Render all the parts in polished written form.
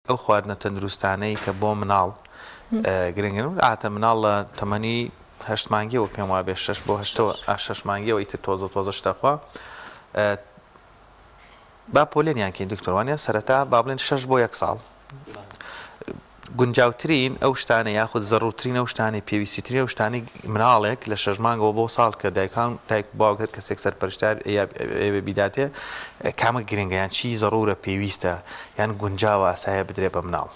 ئەو خواردنە تەندروستانەی کە بۆ مناڵ گرنگن و ئاتە مناڵ لە تەمەنی 8 مانگیەوە پێم وابێ 6 بۆ 6 مانگیەوە ئیتر تۆزە شتەخوا با پۆلێنیانکەین دکتۆروانیان سەرەتا با بڵێن 6 بۆ 1 ساڵ گونجاوترین ئەو شتانە یاخود زەڕوترین ئەو شتانی پێویستیترین ئەو شتانی مناڵێک لە 6 مانگەوە بۆ ساڵ کە دایک باوکر کەسێک سەرپەرشتار ئێوە بیداتێ کامە گرنگیان چی زەڕورە پێویستە یان گونجاوە ئاسایە بدرێ بە مناڵ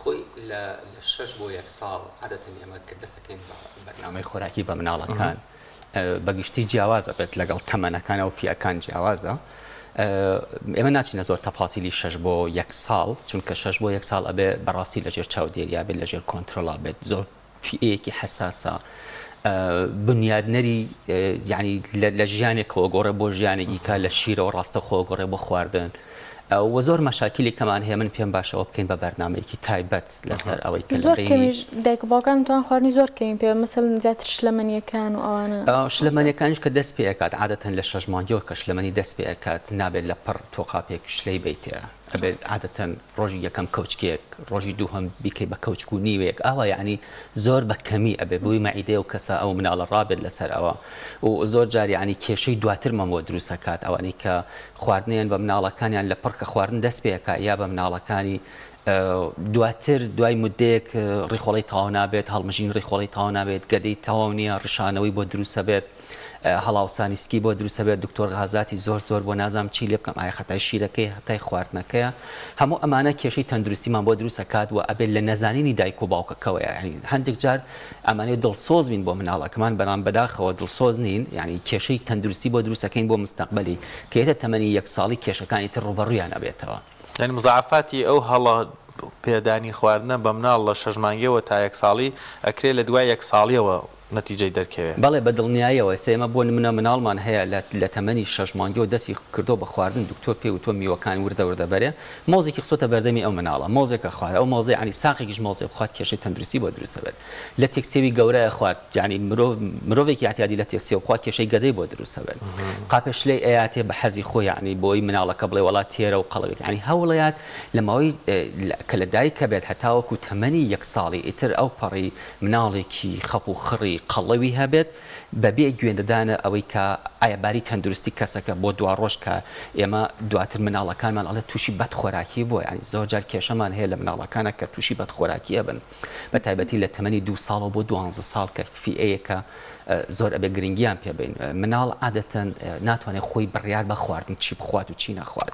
خۆی لە 6 بۆ 1 ساڵ عادەتەن ئێمە کە دەسەکەین بەرنامەی خۆراکی بە مناڵەکان بەگشتی جیاوازە بێت لەگەڵ تەمەنەکانە و فیەکان جیاوازە ئێمە ناچینە زۆر تەفاسیلی 6 بۆ 1 ساڵ چونکە 6 بۆ 1 ساڵ ئەبێ بەڕاستی لەژێر چاودێریا بێت لەژێر کۆنتترۆلا بێت زۆر فیەیەکی حساسە بنیادنەری یعنی لە ژیانێکەوە گۆڕێ بۆ ژیانێکی کا لە شیرەوە ڕاستە خۆ گۆڕێ بۆ خواردن و زۆر مەشاکلی کەمان هەیە من پێم باشەوە بکەین بە بەرنامەیەکی تایبەت لەسەر ئەوەی کە زۆر کەمیش دایک و باوکان توان خواردنی زۆر کەمی پێ مەسەڵەن زیاتر شلەمەنیەکان و ئەوانە شلەمەنیەکانیش کە دەست پێ ئەکات عادەتەن لە 6 مانگیەوە کە شلەمەنی دەست پێ ئەکات نابێت لە پڕ تۆقاپێک شلەی بیتە ئەبێت عادەتەن ڕۆژی یەکەم کەوچکێک ڕۆژی دووهەم بیکەی بە کەوچک و نیوێک ئاوا یعنی زۆر بە کەمی ئەبێ بووی مەعیدێ و کەسە ئەو مناڵە ڕابێت لەسەر ئەوە و زۆر جاری ینی کێشەی دواتر مەمەوە دروستەکات ئەوانەی کە خواردنیان بە مناڵەکانیان لە پڕکە خواردن دەست پێەکە یا بە مناڵەکانی دواتر دوای مدەیەک ڕیخۆڵی تاوا نابێت هەڵمژین ڕیخۆڵی تاوا نابێت گەدەی تەواو نییە ڕشانەوەی بۆ دروستە بێت هەڵاوسانیسکی بۆ دروستە بێت دکتۆر غازاتی زۆر بۆ نازام چی لێ بکەم ئایا خەتای شیرەکەی هەتای خواردنەکەیە هەموو ئەمانە کێشەی تەندروستیمان بۆ دروستەکات و ئەبێت لە نەزانینی دایک و باوکەکەوە ینی هەندێک جار ئەمانەیە دڵسۆز بین بۆ مناڵەکەمان بەنام بەداخەوە دڵسۆز نین ینی کێشەی تەندروستی بۆ دروستەکەین بۆ مستەقبەلی کە هێتە تەمەنی 1 ساڵی کێشەکانی تر ڕوبەڕوویان ئەبێتەوە ینی مزعفاتی ئەو هەڵە پێدانی خواردنە بە مناڵ لە 6 مانگیەوە تا 1 ساڵی ئەکرێ لە دوای 1 ساڵیەوە نەتیجەی دەرکەوێت بەڵێ بە دڵنیاییەوە سێمە بۆ نمونە مناڵمان هەیە لە تەمەنی 6 مانگیەوە دەستی کردو بە خواردن دکتۆر پێ و تۆ میوەکان وردە بەرێ مۆزێکی خسۆتە بەردەمی ئەو مناڵە مۆزێکە خوارد ئەو مۆزەی عنی ساقێکیش مۆزێ خوارد کێشەی تەندروستی بۆ دروستە بێت لە تێکسێوی گەورەیە خوارد یعنی مرۆڤێکی احتیاجی لە تێکسێ و خوارد کێشەی گەدەی بۆ دروستە بێت قاپێش لێ ئەیاتێ بە حەزی خۆی یعنی بۆی مناڵەکە بڵێ وڵات تێرە و قەڵەوێت یعنی هەوڵەیات لە ماوەی کە لە دایکە بێت هەتاوەکو تەمەنی 1 ساڵی ئیتر ئەو پەڕی مناڵێکی خەپ و خڕی قەڵەوی هەبێت بەبێ گوێندەدانە ئەوەی کە ئایەباری تەندروستی کەسەکە بۆ دوا ڕۆژ کە ئێمە دواتر مناڵەکانمان ئەڵێ تووشی بەدخۆراکی بۆ ینی زۆر جار کێشەمان هەیە لە مناڵەکانە کە تووشی بەدخۆراکی ئەبن بە تایبەتی لە تەمەنی 2 ساڵەوە بۆ 12 ساڵ کە فیەیەکە زۆر ئەبێ گرنگیان پێبین مناڵ عادەتەن ناتوانێت خۆی بڕیار بە خواردن چی بخوات و چی نەخوات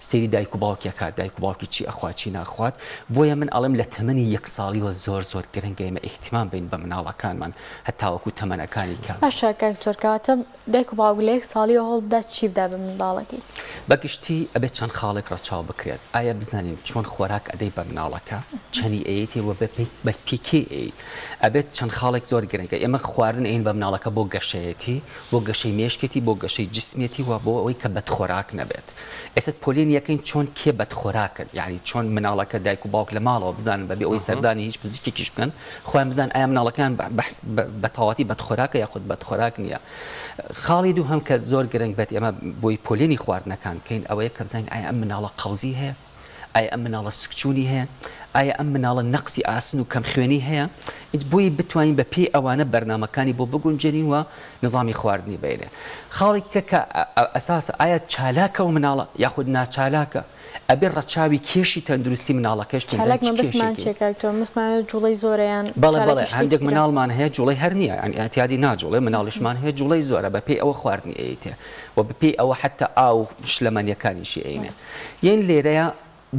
سەیری دایک و باوکێکە دایک و باوکی چی ئەخوات چی ناخوات بۆیە من ئەڵێم لە تەمەنی 1 ساڵیەوە زۆر گرنگە ئێمە ئیحتیمام بین بە مناڵەکانمان هەتاوەکو تەمەنەکانی کە باشە کاکتۆرکاتە دایک و باوک لە 1 ساڵیەوە هەوڵ بدات چی بدا بە منداڵەکەی بەگشتی ئەبێت چەند خاڵێک ڕەچاو بکرێت ئایا بزانین چۆن خۆراک ئەدەی بە مناڵەکە چەنی ئەیەتێ بە پیکێ ئەبێت چەند خاڵێک زۆر گرنگە ئێمە خواردن ئەین بە مناڵەکە بۆ گەشەیەتی بۆ گەشەی مێشکێتی بۆ گەشەی جسمێتی و بۆ ئەوەی کە بەدخۆراک نەبێت ئێستا پۆلین یەکەین چۆن کێ بەدخۆراکن یعنی چۆن مناڵەکە دایک و باوک لە ماڵەوە بزانن بەبێ ئەوەی سەردانی هیچ پزیشکێکیش بکەن خۆیان بزان ئایا مناڵەکان بە تەواوەتی بەدخۆراکە یاخود بەدخۆراک نییە خاڵی دوو هەم کە زۆر گرنگ بێت ئێمە بۆی پۆلێنی خواردنەکان بکەین ئەوەیە کە بزانین ئایا ئەم مناڵە قەوزی هەیە ئایا ئەم مناڵە سکچوونی هەیە ئایا ئەم مناڵە نەقسی ئاسن و کەم خوێنی هەیە بۆی بتوانین بە پێی ئەوانە بەرنامەکانی بۆ بگونجێنین و نظامی خواردنی بێنێ خاڵێکی کە ئەساسە ئایا چالاکە و مناڵە یاخود ناچالاکە ئەبێ ڕەچاوی کێشی تەندروستی مناڵەکەش جوڵەی زۆریان بەڵێ هەندێک مناڵمان هەیە جوڵەی هەر نییە ئەتیادی ناجوڵێ مناڵیشمان هەیە جوڵەی زۆرە بە پێی ئەوە خواردنی ئەیتێ و بە پێی ئەوە حتا ئاو شلەمەنیەکانیشی ئەینێ یەن لێرەیە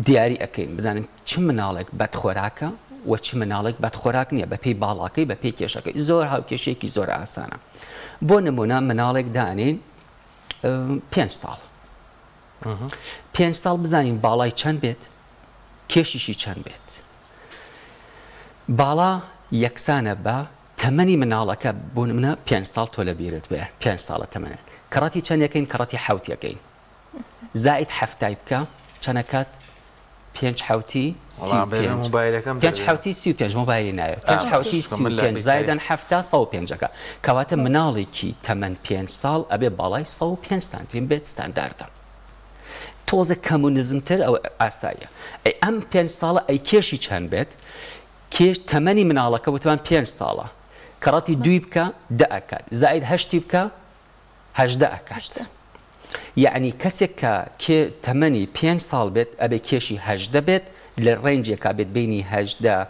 دیاری ئەەکەین بزانین چ مناڵێک بەدخۆراکە و چ مناڵێک بەدخۆراک نییە بە پێی باڵاکەی بە پێی کێشەکەی زۆر هاوکێشێکی زۆر ئاسانە بۆ نمونە مناڵێک دانین 5 ساڵ 5 ساڵ بزانین باڵای چەند بێت کێشیشی چەند بێت باڵا یەکسانە بە تەمەنی مناڵەکە بۆ نمونە 5 ساڵ تۆ لە بیرت بێ 5 ساڵە تەمەنە کەڕەتی چەندەکەین کەڕەتی حوتیەکەین زائید هەفتای بکە چەندەکات 5 حوتی 5 حوتی 35 مۆبایلی ناوێت 5 حوتی 35 زایدەن هەفتا 105ەکە کەواتە مناڵێکی تەمەن 5 ساڵ ئەبێ باڵای 105 سانتیم بێت ستانداردە تۆزە کەمونیزمتر ئەو ئاساییە ئەم 5 ساڵە ئەی کێشی چەند بێت کێش تەمەنی مناڵەکە وتمان 5 ساڵە کەڕەتی 2 بکە 10 ئەکات زائید 8 بکە 18 ئەکات یعنی کەسێک کە تەمەنی 5 ساڵ بێت ئەبێ کێشی 18 بێت لە ڕێنجێکا بێت بینی 18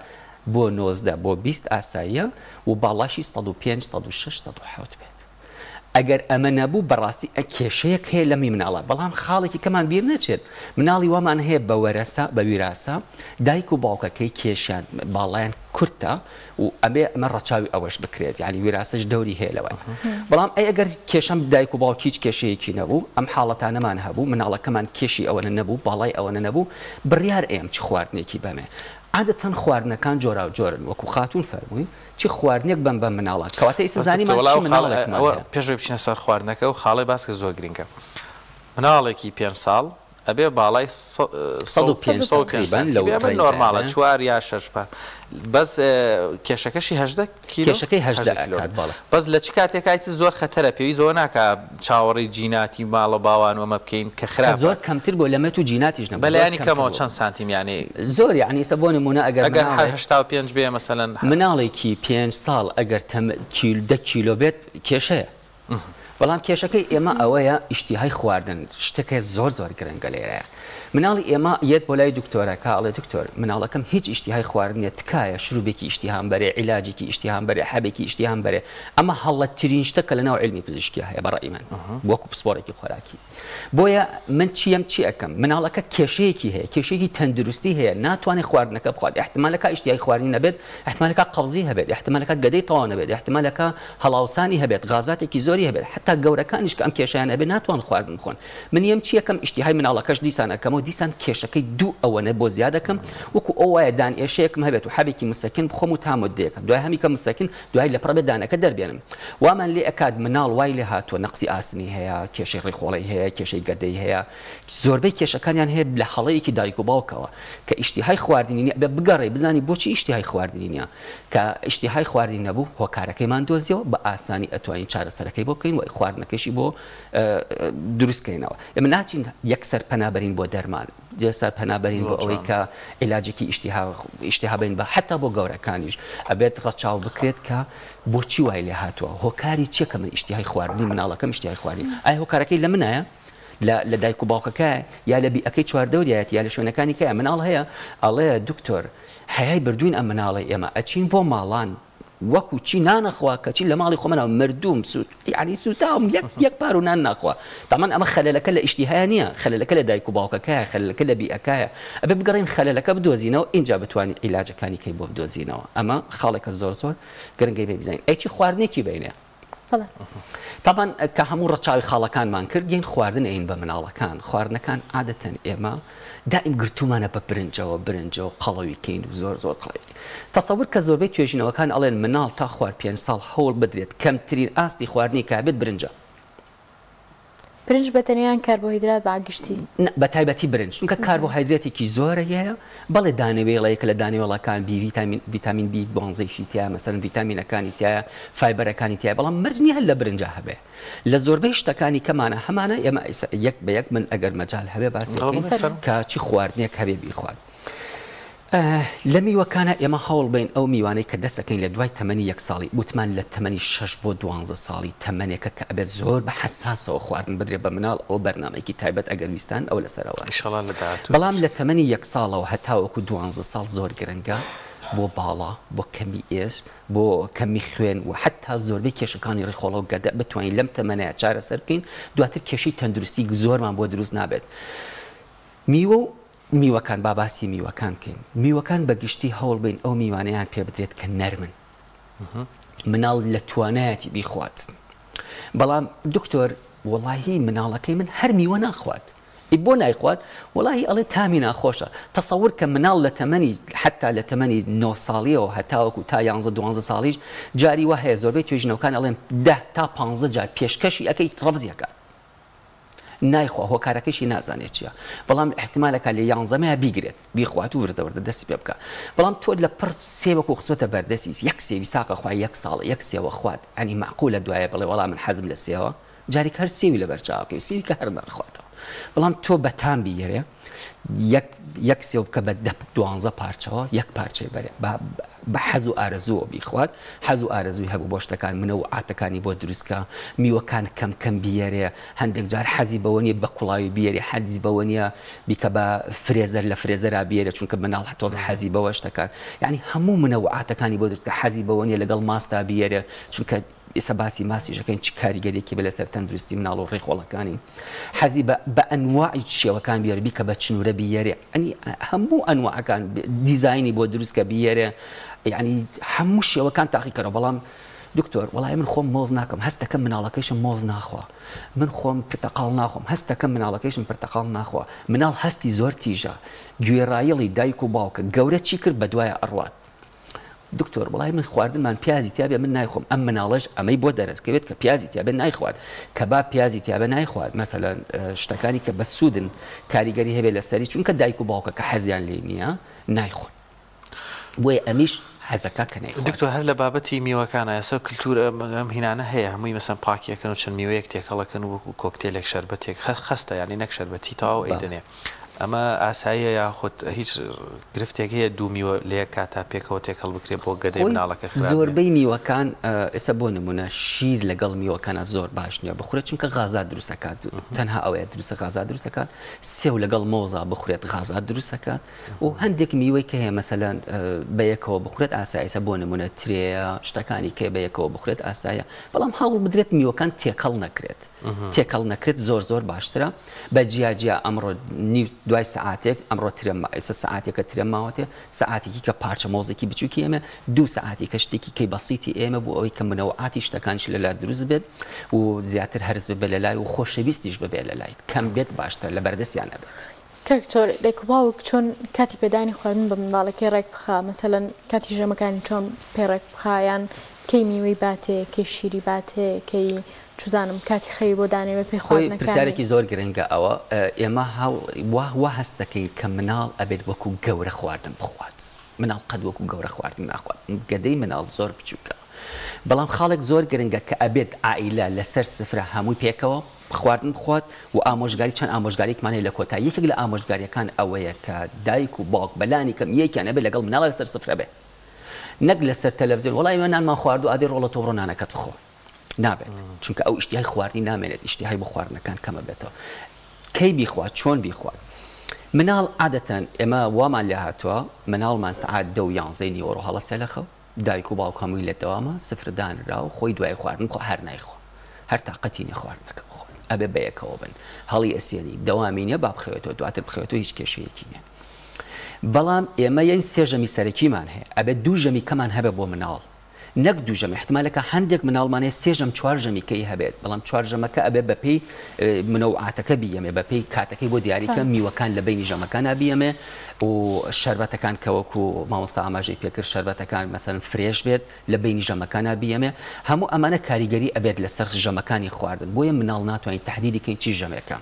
بۆ 19 بۆ 20 ئاساییە و باڵاشی 105 106 107 بێت ئەگەر ئەمە نەبوو بەڕاستی کێشەیەک هەیە لەمی مناڵە بەڵام خاڵێکی کەمان بیر نەچێت مناڵی وامان هەیە بە وەرەسە بە ویراسە دایک و باوکەکەی کێشیان باڵیان کورتە و ئەبێ ئەمە ڕەچاوی ئەوەش بکرێت یعنی ویراسەش دەوری هەیە لەوە بەڵام ئەگەر کێشەم دایک و باوک هیچ کێشەیەکی نەبوو ئەم حاڵەتانەمان هەبوو مناڵەکەمان کێشی ئەوەنە نەبوو باڵای ئەوەنە نەبوو بڕیار ئێم چ خواردنێکی بەمێ عادەتەن خواردنەکان جۆرا و جۆرن وەکو خاتون فەرمووی چی خواردنێک بم بە مناڵات کەواتە ئێستا زانیمان چی مناڵێکمان پێشوەی بچینە سەر خواردنەکە و خاڵی باسکە زۆر گرنگە مناڵێکی 5 ساڵ ئەبێ باڵای 105 نۆرماڵە 4 یا 6 بەس کێشەکەشی 18 کیلۆ کێشەکەی 18 ئەکات باڵە بەس لە چ کاتێکایتی زۆر خەتەرە پێویست زۆر ناکە چاوەڕی جیناتی ماڵە باوان وەمە بکەین کە خراپە زۆر کەمتر بۆ لەمەت و جیناتیش نەبوو بەلایانی کەمەوە چەند سانتیم یانی زۆر یعنی سە بۆ نمونە ئەگەر 85 بێ مەسەلەن مناڵێکی 5 ساڵ ئەگەر 10 کیلۆ بێت کێشەیە بەڵام کێشەکەی ئێمە ئەوەیە ئیشتیهای خواردن شتەکە زۆر گرنگە لێرەیە مناڵی ئێمە یەت بۆ لای دکتۆرەکە ئەڵێ دکتۆر مناڵەکەم هیچ ئیشتیهای خواردنیە تکایە شروبێکی ئیشتیهام بەرێ عیلاجێکی ئیشتیهام بەرێ حەبێکی ئیشتیهام بەرێ ئەمە هەڵەتترین شتە کە لەناو علمی پزیشکی هەیە بەڕای من وەکو پسپۆرێکی خۆراکی بۆیە من چیم چی ئەەکەم مناڵەکە کێشەیەکی هەیە کێشەیەکی تەندروستی هەیە ناتوانێت خواردنەکە بخوات احتمالەکە ئیشتیهای خواردنی نەبێت احتمالەکە قەوزی هەبێت احتمالەکە گەدەی تەواو نەبێت احتمالەکە هەڵاوسانی هەبێت غازاتێکی زۆری هەبێت حتا گەورەکانیش کە ئەم کێشیان هەبێت ناتوان خواردن بخۆن من یم چی ئەەکەم ئیشتیهای مناڵەکەش دیسان ئەەکەمەوە دیسان کێشەکەی دوو ئەوەنە بۆ زیادەکەم وەکو ئەو وایە دانئێشەیەکم هەبێت و حەبێکی مسەکن بخۆم و تامۆدەیەکە دوای هەمیکە مسەکن دوای لە پڕبێت دانەکە دەربێنم وامان لێ ئەکات مناڵ وای لێ هاتووە نەقسی ئاسنی هەیە کێشەی ڕێخۆڵی هەیە کێشەی گەدەی هەیە زۆربەی کێشەکانیان هەیە لە هەڵەیەکی دایک و باوکەوە کە ئیشتیهای خواردنی نیە بگەڕێ بزانی بۆچی ئیشتیهای خواردنی نییە کە ئیشتیهای خواردنی نەبوو هۆکارەکەیمان دۆزیەوە بە ئاسانی ئەتوانین چارەسەرەکەی بۆ بکەین و خواردنەکەشی بۆ دروستکەینەوە ئێمە ناچین یەکسەر پەنابەرین بۆ دەرمان جێسەر پەنابەرین بۆ ئەوەی کە عیلاجێکی ئیشتیها بین بە حتا بۆ گەورەکانیش ئەبێت ڕەچاو بکرێت کە بۆچی وای لێ هاتووە هۆکاری چیەکە من ئیشتیهای خواردنی مناڵەکەم ئیشتیهای خواردنی ئایا هۆکارەکەی لە منایە لە دایک و باوکەکە یا لە بیئەکەی چواردەوریایەتی یا لە شوێنەکانی کە مناڵ هەیە ئەڵێ دکتۆر حیای بردوین ئەم مناڵی ئێمە ئەچین بۆ ماڵان وەکو چی نانەخوا کە چی لە ماڵی خۆمەنەوە مردوم سوود یعنی سوتاوم یەک پار و نان ناخوا تامان ئەمە خەلەلەکە لە ئیشتیهای نییە خەلەلەکە لە دایک و باوکەکەیە خەلەلەکە لە بیئەکەیە ئەبێ بگەڕین خەلەلەکە بدۆزینەوە اینجا بتوانین عیلاجەکانی کەی بۆ بدۆزینەوە ئەمە خاڵێکە زۆر گرنگی بێ بزانین ئەی چی خواردنێکی بینێ طبعا کە هەموو ڕەچاوی خاڵەکانمان کرد گەین خواردن ئەین بە مناڵەکان خواردنەکان عادەتەن ئێمە دائیم گرتومانە بە برنجەوە قەڵەوی کەین و زۆر قەڵەوی تەسەور کە زۆربەی توێژینەوەکان ئەڵێن مناڵ تا خوارد 5 ساڵ هەوڵ بدرێت کەمترین ئاستی خواردنی کابێت برنجە برنج بەتەنیان کاربۆهیدرات باگشتی بە تایبەتی برنج چونکە کاربۆهایدرێتێکی زۆرە هەیە بەڵێ دانەوێڵەیە کە لە دانەوێڵەکان ڤیتامین B12 تایە مەسەن ڤیتامینەکانی تایە فایبەرەکانی تایە بەڵام مەرجنی هەل لە برنجە هەبێ لە زۆربەی شتەکانی کەمانە هەمانە ئێمە یەک بە یەک من ئەگەر مەجال هەبێ باسیکەین کە چی خواردنێک هەبێ بیخوات لە میوەکانە ئێمە هەوڵ بین ئەو میوانەی کە دەسەکەین لە دوای تەمەنی 1 ساڵی وتمان لە تەمەنی 6 بۆ 12 ساڵی تەمەنێکە کە ئەبێت زۆر بە حساسەوە خواردن بدرێ بە مناڵ ئەو بەرنامەیەکی تایبەت ئەگەر ویستان ئەو لەسەرەوە بەڵام لە تەمەنی 1 ساڵەوە هەتاوەکو 12 ساڵ زۆر گرنگە بۆ باڵا بۆ کەمی ئێست بۆ کەمی خوێن و حتا زۆربەی کێشەکانی ڕێخۆڵە و گەدە بتوانین لەم تەمەنەیە چارەسەر بکەین دواتر کێشەی تەندروستی زۆرمان بۆ دروست نابێت میوەکان باباسی میوەکان کەین میوەکان بەگشتی هەوڵ بین ئەو میوانەیان پێ بدرێت کە نەرمن مناڵ لە توانایەتی بیخوات بەڵام دکتۆر وەڵاهی مناڵەکەی من هەر میوە ناخوات بۆ نایخوات وەڵاهی ئەڵێ تامی ناخۆشە تەسەور کە مناڵ لە تەمەنی حتا لە تەمەنی 9 ساڵیەوە هەتاوەکو تا 11-12 ساڵیش جاری وە هەیە زۆربەی توێژینەوەکان ئەڵێن 10 تا 15 جار پێشکەشی ئەەکەی ڕەفزیەکان نایخوا هۆکارەکەشی نازانێت چییە بەڵام احتمالەکە لە 11 بیگرێت بیخوات و وردەوردە دەستی پێ بکە بەڵام تۆ لە پڕ سێوەکو خسوەتە بەردەسی یەک سێوی ساقە خوای 1 ساڵە 1 سێوە خوات ئەنی معقولە دوایە بڵێ وەڵام من حەزم لە سێوە جارێک هەر سێوی لە بەرچاوکەی سێوی کە هەر ناخواتەوە بەڵام تۆ بەتان بیێرێ یەک سێو بکە بە 12 پارچەوە یەک پارچەی بەرێ بە حەز و ئارەزووە بیخوات حەز و ئارەزووی هەبوو بۆ شتەکان منەوعاتەکانی بۆ دروستکە میوەکان کەم بیێرێ هەندێک جار حەزی بەوە نیە بە کوڵاوی بیێرێ حەزی بەوە نیە بیکە بە فرێزەر لە فرێزەرا بیێرە چونکە مناڵ تۆزە حەزی بەوە شتەکان یعنی هەموو منەوعاتەکانی بۆ دروستکە حەزی بەوە نیە لەگەڵ ماستا بیێرێ چونکە ئێستا باسی ماسیژەکەین چ کاریگەرێکی بە لەسەر تەندروستی مناڵ و ڕێخۆڵەکانی حەزی بە ئەنواعی شێوەکان بیێرە کە بە چنوورە بیێرێ ئەنی هەموو ئەنواعەکان دیزاینی بۆ دروستکە بیێرێ یعنی هەموو شێوەکان تاقیکەرەوە بەڵام دکتۆر وڵای من خۆم مۆز ناکەم هەستەکەم مناڵەکەیشم مۆز ناخوا من خۆم پرتەقاڵ ناخۆم هەستەکەم مناڵەکەیشم پرتەقاڵ ناخوا مناڵ هەستی زۆر تیژە گوێڕایەڵی دایک و باوکە گەورە چی کرد بە دوایە ئەڕوات دکتۆر وڵای من خواردنمان پیازی تیابێ من نایخۆم ئەم مناڵەش ئەمەی بۆ دەرەستکەوێت کە پیازی تیابێ نایخوارد کە با پیازی تیابێ نایخوارد مەسەلەن شتەکانی کە بە سوودن کاریگەری هەبێ لەسەری چونکە دایک و باوکە کە حەزیان لێ نییە نایخۆن بۆیە ئەمیش حەزەکە کە نایخوارد دکتۆر هەر لە بابەتی میوەکانە ئێستا کللتورە ئەم هینانە هەیە هەمووی مەسەن پاکیەکەن و چەند میوەیەک تێکەڵەکەن و کۆکتێلێک شەربەتێک خستە یانی نەک شەربەتی تاو ئەیدنێ ئەمە ئاساییە یاخود هیچ گرفتێک هەیە دوو میوە لە یەک کاتا پێکەوە تێکەڵ بکرێت بۆ گەدەی مناڵەکە زۆربەی میوەکان ئێستا بۆ نمونە شیر لەگەڵ میوەکانە زۆر باش نییە بخورێت چونکە غازات دروستەکات تەنها ئەوەیە دروستە غازات دروستەکات سێو لەگەڵ مۆزا بخورێت غازات دروستەکات و هەندێک میوەی کە هەیە مەسەلەن بەیەکەوە بخورێت ئاساییە بۆ نمونە ترێە شتەکانی کێ بەیەکەوە بخورێت ئاساییە بەڵام هەڵ بدرێت میوەکان تێکەڵ نەکرێت زۆر باشترە بە جیاجیا ئەمڕۆ دوای سعاتێک ئەمڕۆ ئێستا سعاتێکە ترێ ماوەتێ سعاتێکی کە پارچە مۆزێکی بچووکی ئێمە دوو سعاتی کە شتێکی کەی بەسیتی ئێمە بۆ ئەوەی کە منەوعاتی شتەکانش لەلا دروست بێت و زیاتر هەرز ببێ لە لای و خۆشەویستیش ببێ لە لایت کەم بێت باشتر لە بەردەستیان نەبێت کەکتۆر دایک و باوک چۆن کاتی پێدانی خواردن بە منداڵەکەی ڕێک بخا مەسەلەن کاتی ژەمەکانی چۆن پێڕێک بخایان کەی میوەی باتێ کەی شیری باتێ کەی چزانم کاتی خەوی بۆ دانێوە پێی خۆی پرسیارێکی زۆر گرنگە ئەوە ئێمە وا هەست دەکەین کە مناڵ ئەبێت وەکو گەورە خواردن بخوات مناڵ قەت وەکو گەورە خواردن ناخوات گەدەی مناڵ زۆر بچووکە بەڵام خاڵێک زۆر گرنگە کە ئەبێت عائیلە لەسەر سفرە هەمووی پێکەوە خواردن بخوات و ئامۆژگاری چەند ئامۆژگاریکمانەیە لە کۆتا یەکێک لە ئامۆژگاریەکان ئەوەیە کە دایک و باوک بەلانی کەم یەکیان ئەبێت لەگەڵ مناڵ لەسەر سفرە بێ نەک لەسەر تەلەڤیزیۆن وەڵای من نانمان خوارد و ئادێ ڕۆڵە تۆ ڕۆنانەکەت بخۆ نابێت چونکە ئەو ئیشتیهای خواردنی نامێنێت ئیشتیهای بۆ خواردنەکان کەمە بێتەوە کەی بیخوات چۆن بیخوات مناڵ عادەتەن ئێمە وامان لێ هاتووە مناڵمان سەعات 10 و 11 نیوەڕۆ هەڵەسێ لەخەو دایک و باوک هەمووی لە دەوامە سفر دانرا و خۆی دوای خواردن خۆ هەر نایخۆ هەر تااقەتی نیە خواردنەکە بخۆن ئەبێ بەیەکەوە بن هەڵی ئەسێنی دەوامی نیە با بخەوێتەوە دواتر بخەوێتەوە هیچ کێشەیەکی نیە بەڵام ئێمە یەن سێ ژەمی سەرەکیمان هەیە ئەبێت دوو ژەمی کەمان هەبێ بۆ مناڵ نەک دوو ژەم احتمالەکە هەندێک مناڵمانەیە سێ ژەم چوار ژەمیکەی هەبێت بەڵام چوار ژەمەکە ئەبێ بەپێی منەوعاتەکە بیەمێ بەپێی کاتەکەی بۆ دیاریکە میوەکان لە بینی ژەمەکانە بیەمێ و شەربەتەکان کەوەکو مامۆستا ئاماژەی پێکرد شەربەتەکان مەسەن فرێش بێت لە بینی ژەمەکانە بیەمێ هەموو ئەمانە کاریگەری ئەبێت لەسەر ژەمەکانی خواردن بۆیە مناڵ ناتوانین تەحدیدیکەین چی ژەمێکە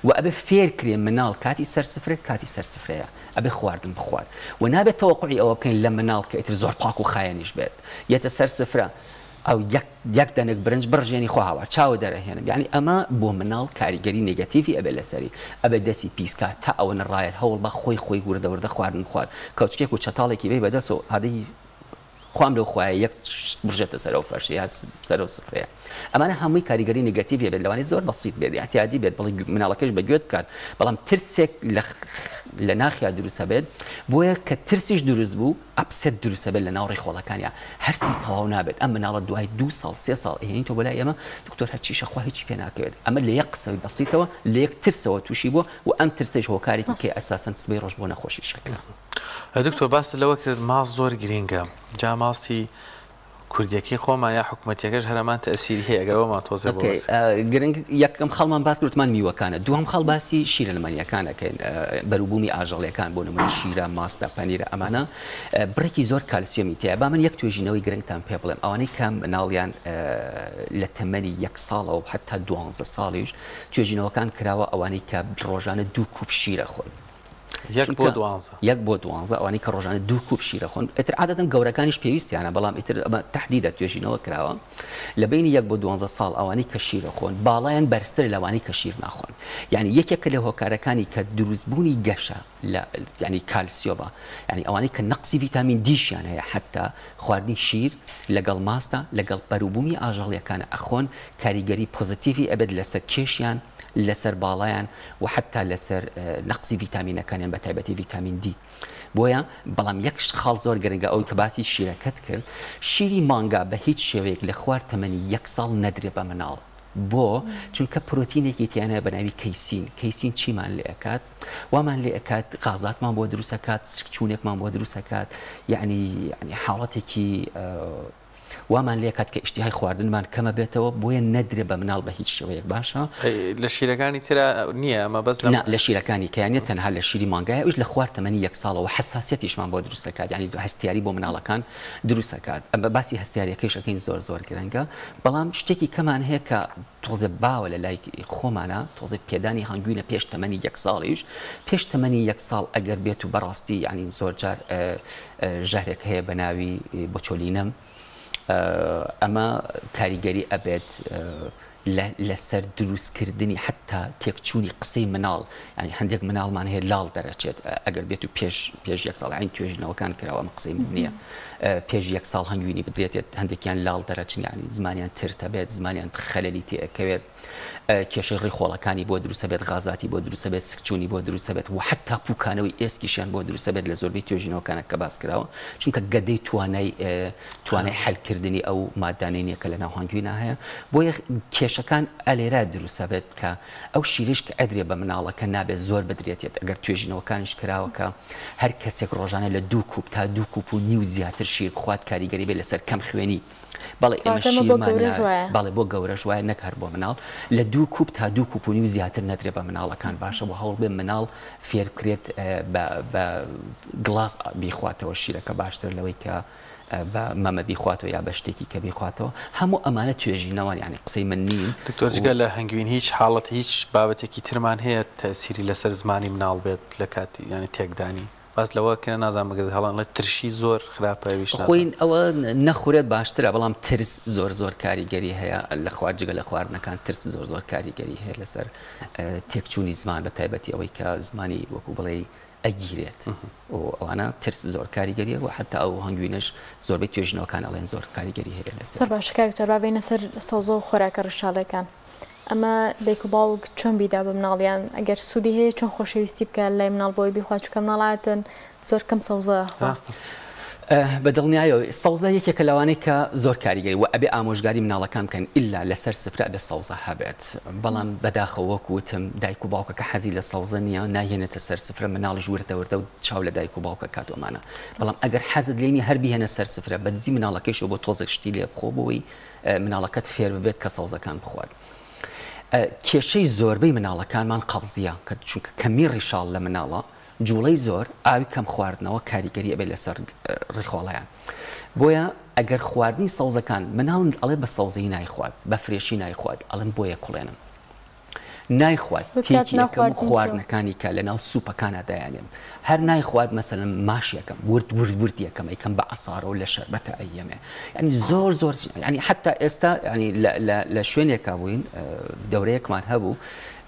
و ئەبێ فێرکرێ مناڵ کاتی سەرسفرێت کاتی سەرسفرەیە ئەبێ خواردن بخوات و نابێت تەوەقوعی ئەوە بکەین لە مناڵ کە ئیتر زۆر پاک و خایەنیش بێت یەتە سەرسفرە ئەو یەک دەنێک برنج بڕژێنی خۆ هاوار چاوە دەرەهێنم یعنی ئەمە بۆ مناڵ کاریگەری نێگەتیڤی ئەبێ لەسەری ئەبێ دەستی پیسکا تا ئەوە نڕایەت هەوڵ بە خۆی وردەوردە خواردن خوارد کەوچکێک و چەتاڵێکی بێ بەدەست و هادەی خوام لەو خوایە یەک برژێتە سەرەوە فەرشی یا سەرەوە سفرەیە ئەمانە هەمووی کاریگەری نێگەتیڤی بێت لەوانەیە زۆر بەسیط بێت احتیاجی بێت بەڵام مناڵەکەش بەگوێت بکات بەڵام ترسێک لە ناخیا دروستە بێت بۆیە کە ترسیش دروست بوو ئەپسێت دروستە بێت لە ناو ڕێخۆڵەکانیان هەرسی تەواو نابێت ئەم مناڵە دوای 2 ساڵ 3 ساڵ هێنیتەوە بۆ لای ئێمە دکتۆر هەرچیشە خوا هیچی پێ ناکەوێت ئەمە لە یەک قسەوی بەسیتەوە لە یەک ترسەوە تووشی بووە و ئەم ترسەش هۆکارێکی کە ئەساسەن سبەی ڕۆژ بۆ نەخۆشی شەکرا دکتۆر باس لەوە کرد ماس زۆر گرینگە جا ماستی کوردیەکەی خۆمان یا حکوومەتیەکەش هەرمان تەسیری هەیە ئەگەرەوەمان تۆزێ گرنگ یەکەم خەڵمان باس گوتمان میوەکانە دووەم خەڵ باسی شیرە لەمانیەکانەکەین بەروبوومی ئاژەڵیەکان بۆ نمونە شیرە ماستە پەنیرە ئەمانە بڕێکی زۆر کالسیۆمی تەیە با من یەک توێژینەوەی گرنگتان پێ بڵێم ئەوانەی کەم مناڵیان لە تەمەنی 1 ساڵەوە حتا 12 ساڵیش توێژینەوەکان کراوە ئەوانەی کە ڕۆژانە 2 کوب شیرە خۆن 1 بۆ 12 1 بۆ 12 ئەوانەی کە ڕۆژانە 2 کوب شیرە خۆن ئیتر عادەتەن گەورەکانیش پێویستیانە بەڵام ئیتر ئەمە تهدیدە توێژینەوە کراوە لە بینی 1 بۆ 12 ساڵ ئەوانەی کە شیرە خۆن باڵایان بەرزتر لەوانەی کە شیر ناخۆن یعنی یەکێکە لە هۆکارەکانی کە دروستبوونی گەشە یعنی کالسیۆمە یعنی ئەوانەی کە نەقسی ڤیتامین دیشیان هەیە حتا خواردنی شیر لەگەڵ ماستە لەگەڵ بەروبوومی ئاژەڵیەکانە ئەخۆن کاریگەری پۆزیتیڤی ئەبێت لەسەر کێشیان لەسەر باڵایان و حتا لەسەر نەقسی ڤیتامینەکانیان بە تایبەتی ڤیتامین دی بۆیە بەڵام یەک خاڵ زۆر گرنگە ئەوی کە باسی شیرەکەت کرد شیری مانگا بە هیچ شێوەیەک لە خوار تەمەنی 1 ساڵ نەدرێ بە مناڵ بۆ چونکە پرۆتینێکی تیانە بە ناوی کەیسین چیمان لێ ئەکات وامان لێ ئەکات غازاتمان بۆ دروستەکات سکچوونێکمان بۆ دروستەکات یعنی حاڵەتێکی وامان لێ کات کە ئیشتیهای خواردنمان کەمە بێتەوە بۆیە نەدرێ بە مناڵ بە هیچ شێوەیەک باشە لە شیرەکانی ترا نییە ئەمە بەس لە شیرەکانی کەیانێت تەنها لە شیری مانگایە ئەوش لە خوار تەمەنی 1 ساڵەوە حساسیەتیشمان بۆ دروستەکات یعنی هەستیاری بۆ مناڵەکان دروستەکات ئەمە باسی هەستیاریەکەیشەکەین زۆر گرنگە بەڵام شتێکی کەمان هەیە کە تۆزێ باوە لە لای خۆمانە تۆزێ پێدانی هەنگوینە پێش تەمەنی 1 ساڵیش پێش تەمەنی 1 ساڵ ئەگەر بێت و بەڕاستی یعنی زۆر جار ژەهرێک هەیە بە ناوی بۆچۆلینەم ئەمە کاریگەری ئەبێت لەسەر دروستکردنی حتا تێکچوونی قسەی مناڵ ینی هەندێک مناڵمان هەیە لاڵ دەرەچێت ئەگەر بێت و پێش 1 ساڵ عین توێژنەوەکان کراوە قسەی من نییە پێش 1 ساڵ هەنگوینی بدرێتێت هەندێکیان لاڵ دەرەچن ینی زمانیان ترتە بێت زمانیان خەلەلی تێکەوێت کێشەی ڕێخۆڵەکانی بۆ دروستە بێت غازاتی بۆ دروستە بێت سکچوونی بۆ دروستە بێت و حتا پوکانەوەی ئێسکیشیان بۆ دروستە بێت لە زۆربەی توێژینەوەکانە کە باس کراوە چونکە گەدەی توانای حەلکردنی ئەو مادانەیەکە لە ناو هەنگوینە هەیە بۆیە کێشەکان ئەلێرا دروستە بێت کە ئەو شیرش کە ئەدرێ بە مناڵەکە نابێت زۆر بدرێتێت ئەگەر توێژینەوەکانش کراوەکە هەر کەسێک ڕۆژانە لە 2 کوب تا 2 کوب و نیو زیاتر شیر بخوات کاریگەری بێت لەسەر کەم خوێنی بەڵێ ئێمە شیرمان بەڵێ بۆ گەورە ژوایە نەکار بۆ مناڵ لە 2 کوب تا 2 کوب و نیو زیاتر نەدرێ بە مناڵەکان باشە بۆ هەوڵ بێ مناڵ فێر بکرێت بە گڵاس بیخواتەوە شیرەکە باشتر لەوەی کە بە مەمە بیخواتەوە یا بە شتێکی کە بیخواتەوە هەموو ئەمانە توێژینەوە یعنی قسەی من نین دکتۆرجگە لە هەنگوین هیچ حاڵەت هیچ بابەتێکی ترمان هەیە تەسیری لەسەر زمانی مناڵ بێت لە کاتی ینی تێکدانی باس لەوە کە نازان بگەت هەڵان لە ترشی زۆر خراپەویش خۆین ئەوە نەخورێت باشترە بەڵام ترس زۆر کاریگەری هەیە لە خواردجگە لە خواردنەکان ترس زۆر کاریگەری هەیە لەسەر تێکچوونی زمان بە تایبەتی ئەوەی کە زمانی وەکو بڵێ ئەگیرێت و ئەوانە ترس زۆر کاریگەریە و حتا ئەو هەنگوینش زۆربەی توێژنەوەکان ئەڵێن زۆر کاریگەری هەیە لەسەر زۆر باشە کاکتۆر با بینە سەر سەوزە و خۆراکە ڕشاڵەکان ئەمە دایک و باوک چۆن بیدا بە مناڵیان ئەگەر سوودی هەیە چۆن خۆشەویستی بکە لای مناڵ بۆی بیخوا چکە مناڵاتن زۆر کەم سەوزە بە دڵنیایەوە سەوزە یەکێکە لەوانەیە کە زۆر کاریگەری و ئەبێ ئامۆژگاری مناڵەکان بکەن ئللا لەسەر سفرە بێ سەوزە هەبێت بەڵام بەداخەوە وتم دایک و باوکە کە حەزی لە سەوزە نییە ناهێنێتە سەر سفرە مناڵش وردەوردە و چاو لە دایک و باوکە کاتۆمانە بەڵام ئەگەر حەزت لێنی هەر بهێنە سەر سفرە بەدزی مناڵەکەیشەوە بۆ تۆزێک شتی لێ بخۆ بۆی مناڵەکەت فێر ببێت کە سەوزەکان بخوات کێشەی زۆربەی مناڵەکانمان قەبزیە کە چونکە کەمی ڕیشاڵ لە مناڵە جوڵەی زۆر ئاوی کەم خواردنەوە کاریگەری ئەبێت لەسەر ڕێخۆڵیان بۆیە ئەگەر خواردنی سەوزەکان مناڵ ئەڵێ بە سەوزەی نایخوات بە فرێشی نایخوات ئەڵم بۆیە کوڵێنم نایخوات تێکی یەکەم خواردنەکانی کە لە ناو سوپەکانە دایانێم هەر نایخوات مەسەلەن ماش یەکەم ورد یەکەم ئەیکەم بە عەسارە و لە شەربەتە ئەیەمێ ینی زۆر ینی حتا ئێستا ینی لە شوێنێکا بووین دەورەیەکمان هەبوو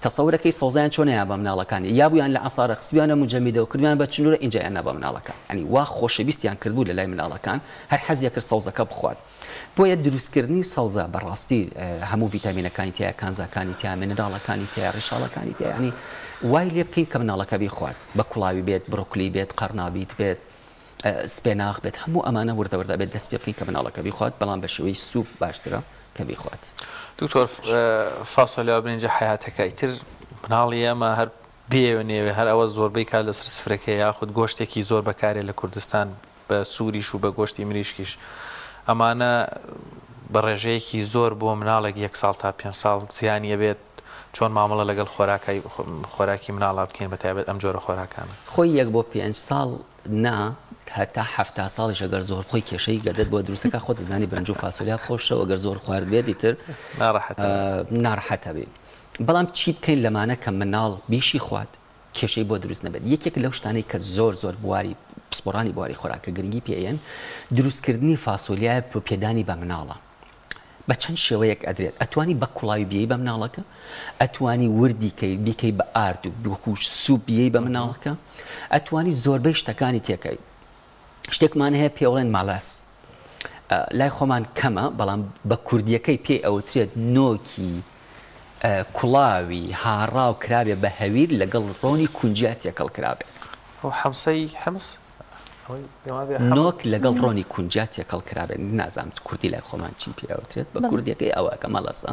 تەسەورەکەی سەوزیان چۆن هەیە بە مناڵەکانی یا بوویان لە عەسارە خسبیانە مجەمیدە و کردیان بە چنوورە اینجا یان بە مناڵەکان ینی وا خۆشەویستیان کردبوو لە لای مناڵەکان هەر حەزیە کرد سەوزەکە بخوات بۆیە دروستکردنی سەوزە بەڕاستی هەموو ڤیتامینەکانی تایە کانزاکانی تیا مینرالەکانی تیا ڕیشاڵەکانی تیا ینی وای لێ بکەین کە مناڵەکە بیخوات بە کوڵاوی بێت بڕۆکلی بێت قەرنابیت بێت سپێناغ بێت هەموو ئەمانە وردەوردە بێت دەست پێ بکەین کە مناڵەکە بیخوات بەڵام بە شێوەی سوپ باشترە کە بیخوات دکتۆر فاسۆلیا برنجە حیاتەکە ئیتر مناڵی ئەمە هەر بێوە نێوێ هەر ئەوە زۆربەی کار لەسەر سفرەکە یاخود گۆشتێکی زۆر بەکارێ لە کوردستان بە سووریش و بە گۆشتی مریشکیش ئەمانە بە ڕێژەیەکی زۆر بۆ مناڵێک 1 ساڵ تا 5 ساڵ زیانیە بێت چۆن مامەڵە لەگەڵ خۆراکی مناڵا بکەین بە تایبەت ئەم جۆرە خۆراکانە خۆی 1 بۆ 5 ساڵ نا هەتا 7 ساڵیش ئەگەر زۆر خۆی کێشەی گەدەت بۆ دروستەکە خۆت دەزانی برنج و فاسۆلیا خۆشەوە ئەگەر زۆر خوارد بێت ئیتر ناڕەحەتە بێت بەڵام چی بکەین لەمانە کە مناڵ بیشی خوات کێشەی بۆ دروست نەبێت یەکێک لەو شتانەی کە زۆر بواری پسپۆڕانی بواری خۆراکە گرنگی پێیان دروستکردنی فاسۆلیای پێدانی بە مناڵە بە چەند شێوەیەک ئەدرێت ئەتوانی بە کوڵاوی بیەی بە مناڵەکە ئەتوانی وردی بیکەی بە ئارد و بکوش سوپ بیەی بە مناڵەکە ئەتوانی زۆربەی شتەکانی تێکەی شتێکمان هەیە پێوڵێن ماڵاس لای خۆمان کەمە بەڵام بە کوردیەکەی پێی ئەوترێت نۆکی کوڵاوی هاڕا و کرابێ بە هەویر لەگەڵ ڕۆنی کونجات تێکەڵ کرابێت حەمسەی حەمس نۆک لەگەڵ ڕۆنی کونجات تێکەڵ کرابێت نازانم کوردی لای خۆمان چی پێوترێت بە کوردیەکەی ئەوەکە مەڵەسە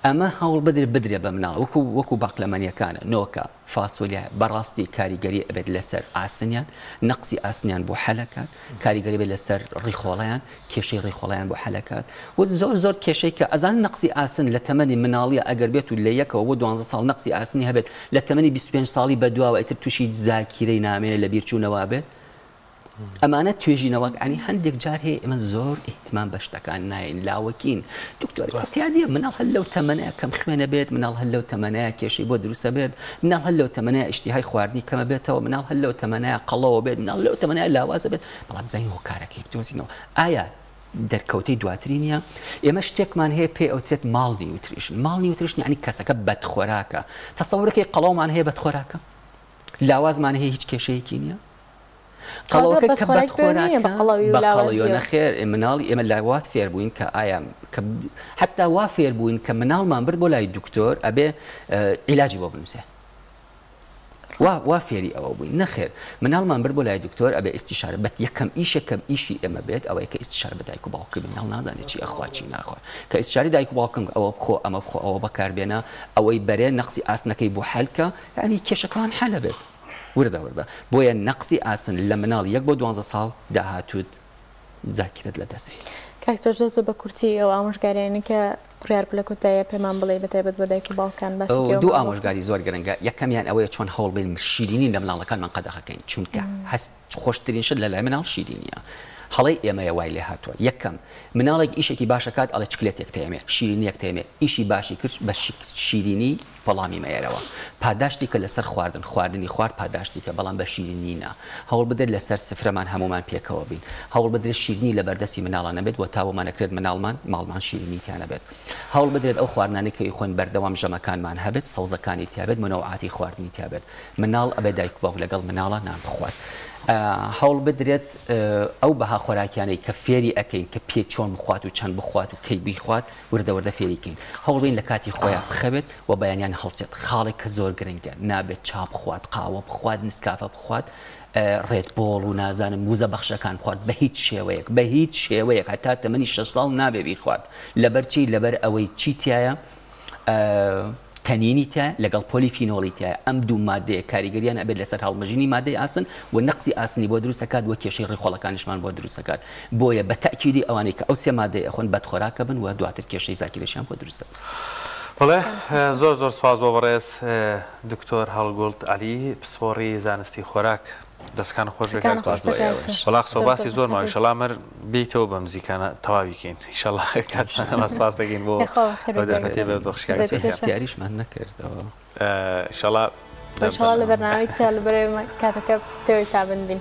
ئەمە هەوڵ بدرێ بە مناڵ وەکو باقلەمەنیەکانە نۆکە فاسۆلیا بەڕاستی کاریگەری ئەبێت لەسەر ئاسنیان نەقسی ئاسنیان بۆ حەلەکات کاریگەری بێت لەسەر ڕیخۆڵیان کێشەی ڕیخۆڵیان بۆ حەلەکات و زۆر کێشەی کە ئەزان نەقسی ئاسن لە تەمەنی مناڵیە ئەگەر بێت و لە یەکەوە بۆ 12 ساڵ نەقسی ئاسنی هەبێت لە تەمەنی 25 ساڵی بەدواوە ئیتر تووشی زاکیرەی نامێنە لە بیرچوونەوە بێت ئەمانە توێژینەوەک ئەنی هەندێک جار هەیە ئێمە زۆر ئیحتیمام بە شتەکان ناین لاوەکین دکتۆریادیە مناڵ هەر لەو تەمەنەیە کەم خوێنە بێت مناڵ هەر لەو تەمەنەیە کێشەی بۆ دروستە بێت مناڵ هەر لەو تەمەنەیە ئیشتیهای خواردنی کەمە بێتەوە مناڵ هەر لەو تەمەنەیە قەڵەوە بێت مناڵ لەو تەمەنەیە لاوازە بێت بەڵام بزانین هۆکارەکەی بدۆزینەوە ئایا دەرکەوتەی دواتری نییە ئێمە شتێکمان هەیە پێ ئەوترێت ماڵ نیوتریشن ماڵ نیوتریشن یعنی کەسەکە بەدخۆراکە تەسەورەکەی قەڵەومان هەیە بەدخۆراکە لاوازمان هەیە هیچ کێشەیەکی نییە قەڵەوەکە کە بەقەڵەوە نەخێر مناڵی ئێمە لاوات فێر بووین کە ئایا حتا وا فێر بووین کە مناڵمان برد بۆ لای دکتۆر ئەبێ عیلاجی بۆ بنووسێ وا فێری ئەوە بووین نەخێر مناڵمان برد بۆ لای دکتۆر ئەبێ ئیستیشارە بەت یەکەم ئیشەکەم ئیشی ئێمە بێت ئەوەیە کە ئیستیشارە بە دایک و باوکە مناڵ نازانێت چی ئەخوا چی ناخوا کە ئیستیشاری دایک و باوکم ئەوە بخۆ ئەمە بخۆ ئەوە بەکاربێنە ئەوەی بەرێ نەقسی ئاسنەکەی بۆ حەلکە یعنی کێشەکان حەلە بێت وردە بۆیە نەقسی ئاسن لە مناڵ 1 بۆ 12 ساڵ داهاتوت زاکرێت لە دەسێ کاکتۆر زۆر بە کورتی ئەو ئامۆژگاریانە کە بڕیار لە کۆتاییە پێمان بڵێ بەتایبەت بە دایک و باوکان باسی دوو ئامۆژگاری زۆر گرنگە یەکەمیان ئەوەیە چۆن هەوڵ بین شیرینی لە مناڵەکانمان قەدەغەکەین چونکە هەست خۆشترین شت لە لای مناڵ شیرینیە هەڵی ئێمەیە وای لێ هاتووە یەکەم مناڵێک ئیشێکی باشەکات ئەڵێ چکلێتێک تێمێ شیرینیەک تێمێ ئیشی باشی کرد بە شیرینی پەڵامی مەیەرەوە پاداشتی کە لەسەر خواردنی خوارد پاداشتی کە بەڵام بە شیرینینە هەوڵ بدرێت لەسەر سفرەمان هەمومان پێکەوە بین هەوڵ بدرێت شیرینی لە بەردەسی مناڵان نەبێت و تاوەمانەکرێت ماڵمان شیرینیتیانە بێت هەوڵ بدرێت ئەو خواردنانەی کە خۆن بەردەوام ژەمەکانمان هەبێت سەوزەکانی تیابێت منەوعاتی خواردنی تیابێت مناڵ ئەبێ دایک و باوک لەگەڵ مناڵە نان بخوات هەوڵ بدرێت ئەو بەها خۆراکیانەی کە فێری ئەەکەین کە پێ چۆن بخوات و چەند بخوات و کەی بیخوات وردە فێریکەین هەوڵین لە کاتی خۆیان بخەبێت و بەیانیان هەڵسێت خاڵێک کە زۆر گرنگە نابێت چاپ بخوات قاوە بخوات نسکافە بخوات ڕێتبۆڵ و نازانم موزە بەخشەکان خوارد بە هیچ شێوەیەک هەتا تەمەنی 6 ساڵ نابێ بیخوات لەبەرچی لەبەر ئەوەی چیتایە تەنینیتە لەگەڵ پۆلیفینۆڵیتە ئەم دوو مادەیە کاریگەریان ئەبێت لەسەر هەڵمەژینی مادەی ئاسن و نەقسی ئاسنی بۆ دروستەکات وە کێشەی ڕێخۆڵەکانیشمان بۆ دروستەکات بۆیە بە تەکیدی ئەوانەی کە ئەو سێ مادەی ئەخۆن بەدخۆراکە بن و دواتر کێشەی زاکیرەشیان بۆ دروستە بڵێ زۆر سپاس بۆ بەڕێز دکتۆر هەڵگوڵد عەلی پسپۆڕی زانستی خۆراک دەستکان خۆش بەڵاق سۆباسی زۆر ماوی شەڵامەر بیتەوە بەم زیکانە تەواویکەین ئینشەڵڵا کاتمان سپاس دەگەین بۆ دیاریشمان نەکردەوە ئینشەڵڵا لە بەرنامەی تا لەبەرەوەی کاتەکە پێوەی تابندین